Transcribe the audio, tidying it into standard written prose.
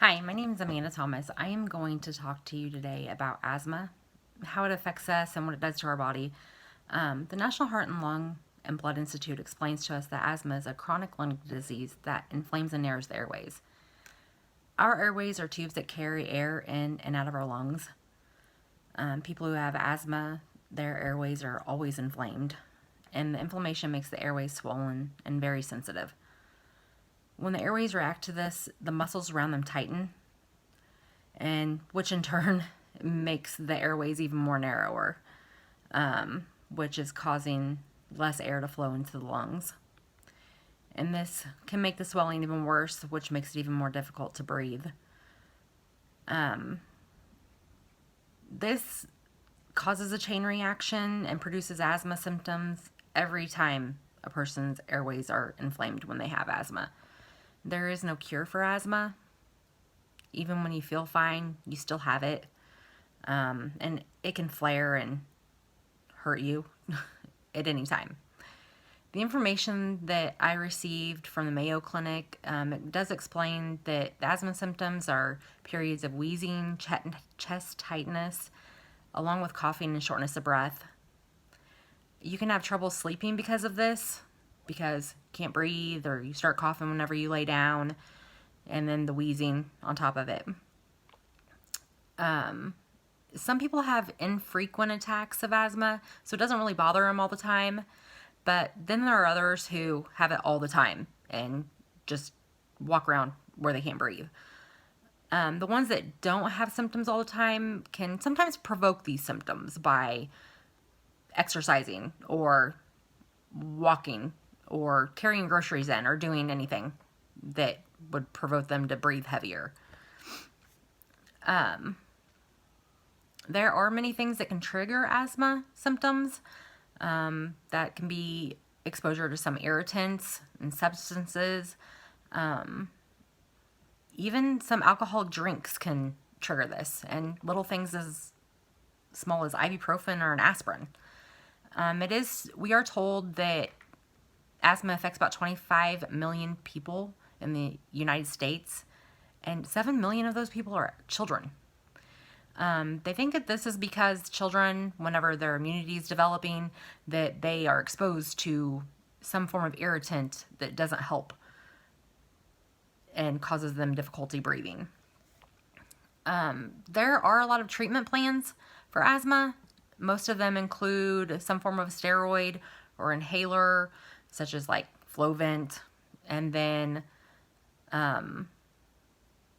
Hi, my name is Amanda Thomas. I am going to talk to you today about asthma, how it affects us, and what it does to our body. The National Heart and Lung and Blood Institute explains to us that asthma is a chronic lung disease that inflames and narrows the airways. Our airways are tubes that carry air in and out of our lungs. People who have asthma, their airways are always inflamed, and the inflammation makes the airways swollen and very sensitive. When the airways react to this, the muscles around them tighten, and which in turn makes the airways even more narrower, which is causing less air to flow into the lungs. And this can make the swelling even worse, which makes it even more difficult to breathe. This causes a chain reaction and produces asthma symptoms every time a person's airways are inflamed when they have asthma. There is no cure for asthma. Even when you feel fine, you still have it. And it can flare and hurt you at any time. The information that I received from the Mayo Clinic, it does explain that the asthma symptoms are periods of wheezing, chest tightness, along with coughing and shortness of breath. You can have trouble sleeping because of this, because you can't breathe or you start coughing whenever you lay down, and then the wheezing on top of it. Some people have infrequent attacks of asthma, so it doesn't really bother them all the time. But then there are others who have it all the time and just walk around where they can't breathe. The ones that don't have symptoms all the time can sometimes provoke these symptoms by exercising or walking or carrying groceries in or doing anything that would provoke them to breathe heavier. There are many things that can trigger asthma symptoms. That can be exposure to some irritants and substances. Even some alcoholic drinks can trigger this, and little things as small as ibuprofen or an aspirin. We are told that asthma affects about 25 million people in the United States, and 7 million of those people are children. They think that this is because children, whenever their immunity is developing, that they are exposed to some form of irritant that doesn't help and causes them difficulty breathing. There are a lot of treatment plans for asthma. Most of them include some form of steroid or inhaler, such as like Flovent, and then